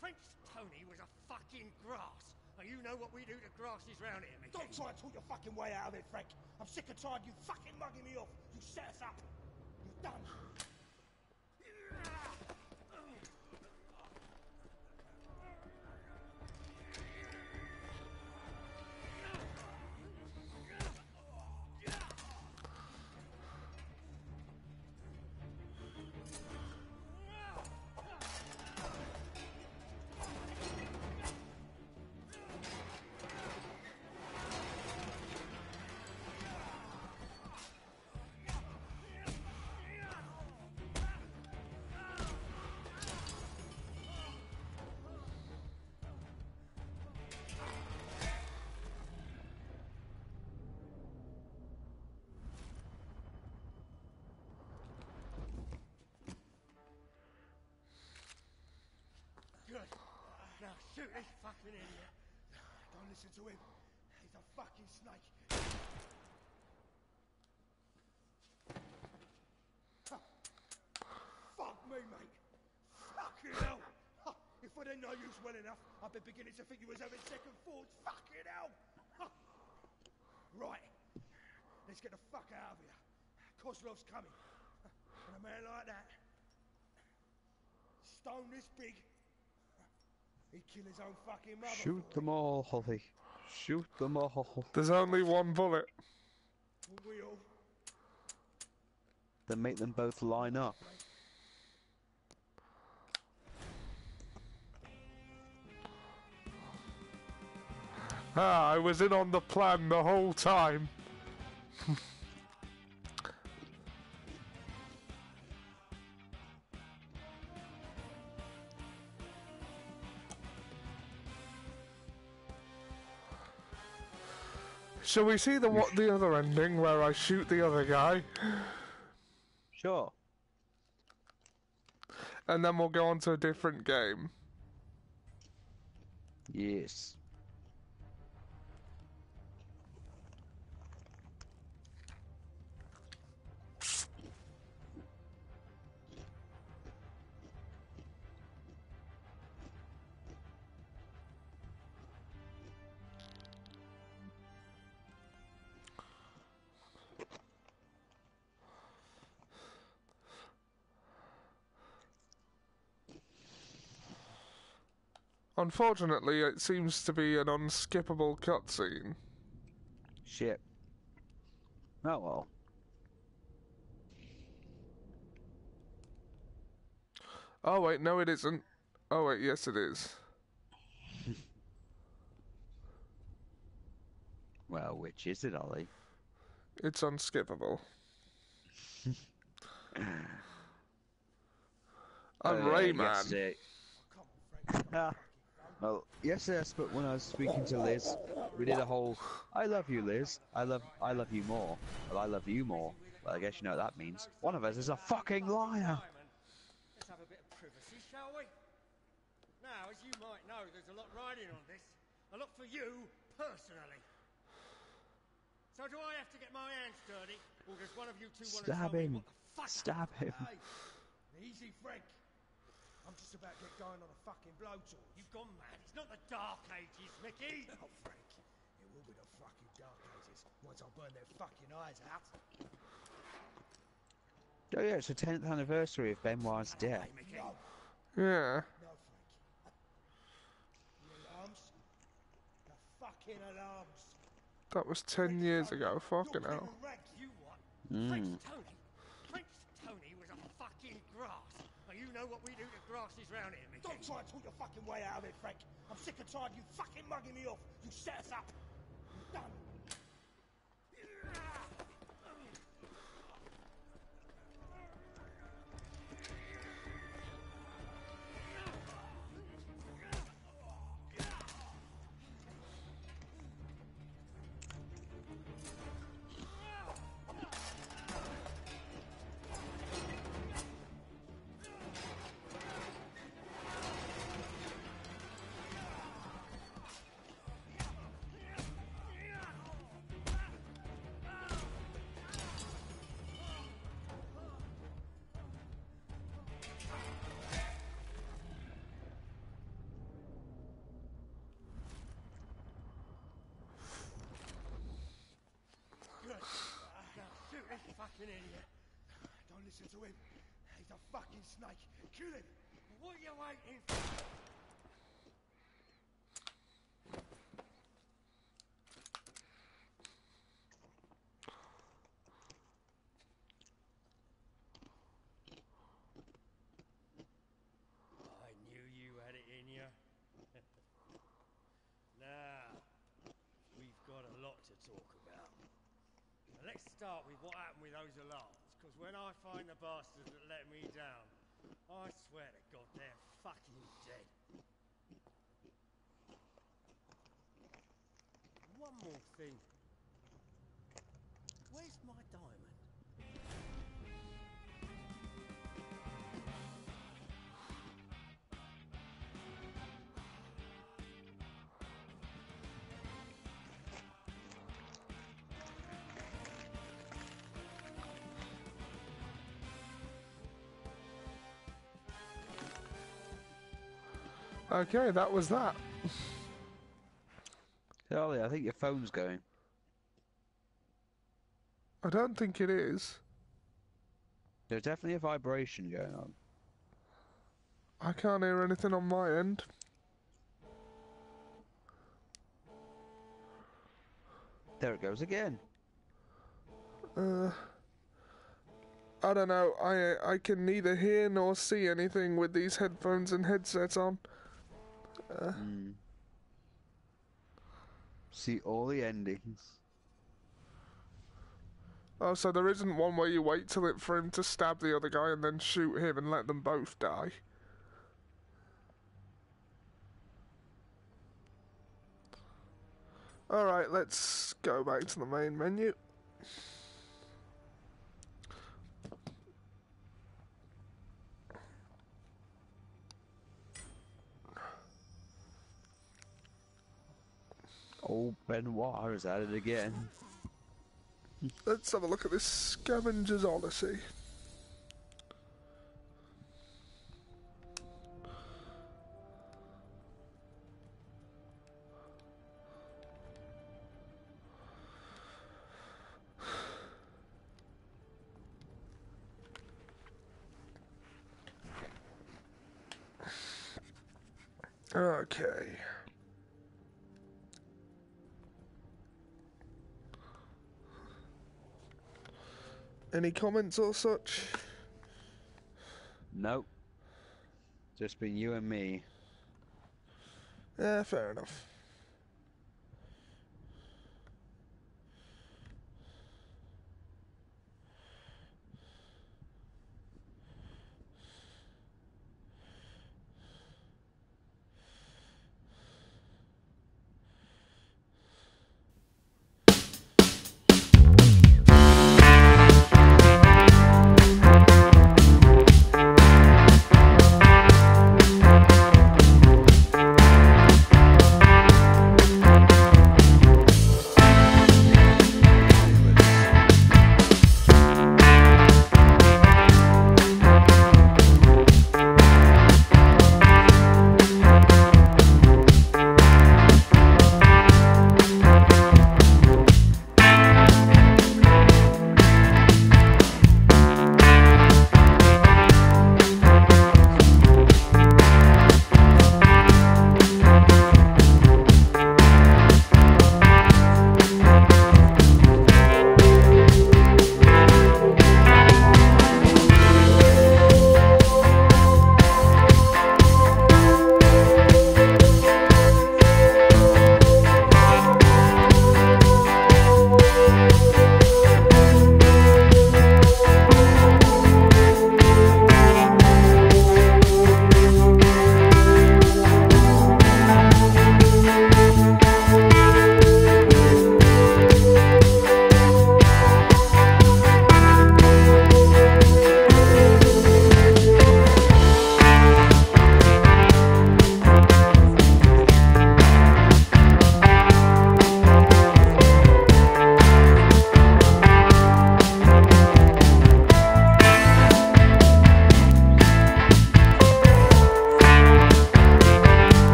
S6: French Tony was a fucking grass. And but you know what we do to grasses round here, Mickey.
S7: Don't try and talk your fucking way out of it, Frank. I'm sick and tired of you fucking mugging me off. You set us up. You're done.
S6: Good. Now shoot this fucking idiot.
S7: Don't listen to him. He's a fucking snake. Fuck me, mate. Fucking hell. If I didn't know you well enough, I'd be beginning to think you was having second thoughts. Fucking hell. Right. Let's get the fuck out of here. Kozlov's coming. And a man like that, stone this big, he'd kill his own fucking mother.
S2: Shoot them all, Holly. Shoot them all.
S1: There's only one bullet.
S7: We all.
S2: Then make them both line up.
S1: Ah, I was in on the plan the whole time. Shall we see the other ending where I shoot the other guy?
S2: Sure.
S1: And then we'll go on to a different game.
S2: Yes.
S1: Unfortunately, it seems to be an unskippable cutscene.
S2: Shit. Oh well.
S1: Oh wait, no it isn't. Oh wait, yes it is.
S2: Well, which is it, Ollie?
S1: It's unskippable. I'm Rayman.
S2: Yes, well, yes, but when I was speaking to Liz, we did a whole I love you, Liz. I love you more. Well, I love you more. Well, I guess you know what that means. One of us is a fucking liar.
S6: Let's have a bit of privacy, shall we? Now, as you might know, there's a lot riding on this. A lot for you, personally. So do I have to get my hands dirty, or does one of you two want to tell
S2: Stab
S6: me
S2: him.
S6: what the fuck?
S2: Stab him.
S7: Hey, easy, Frank. I'm just about to get going on a fucking blowtorch.
S6: You've gone mad. It's not the Dark Ages, Mickey.
S7: Oh, Frank. It will be the fucking Dark Ages once I burn their fucking eyes out.
S2: Oh yeah, it's the 10th anniversary of Benoit's death.
S6: Hey, Mickey.
S7: No,
S1: Yeah.
S7: no, Frank. The alarms? The fucking alarms.
S1: That was 10 years ago, fucking hell.
S6: You what?
S2: Mm.
S6: Prince Tony was a fucking grass. But you know what we do to grasses round here, Mickey.
S7: Don't try and talk your fucking way out of it, Frank. I'm sick and tired of you fucking mugging me off. You set us up. You're done.
S6: fucking idiot.
S7: Don't listen to him. He's a fucking snake. Kill him.
S6: What are you waiting for? I knew you had it in you. Now, we've got a lot to talk about. Now, let's start with what happened with those alarms, because when I find the bastards that let me down, I swear to God, they're fucking dead. One more thing. Where's my diamond?
S1: Okay, that was that.
S2: Charlie, I think your phone's going.
S1: I don't think it is.
S2: There's definitely a vibration going on.
S1: I can't hear anything on my end.
S2: There it goes again.
S1: I don't know. I can neither hear nor see anything with these headphones and headsets on.
S2: See all the endings.
S1: Oh, so there isn't one where you wait till it for him to stab the other guy and then shoot him and let them both die. Alright, let's go back to the main menu.
S2: Old Benoit is at it again.
S1: Let's have a look at this Scavenger's Odyssey. Okay. Any comments or such?
S2: Nope. Just been you and me.
S1: Yeah, fair enough.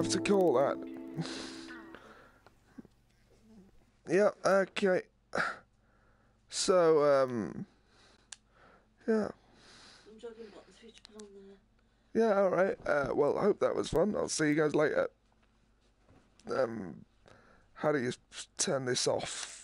S1: have to call that. Yeah, okay. So, yeah.
S9: I'm joking about the switch put on there.
S1: Yeah, alright. Well, I hope that was fun. I'll see you guys later. How do you turn this off?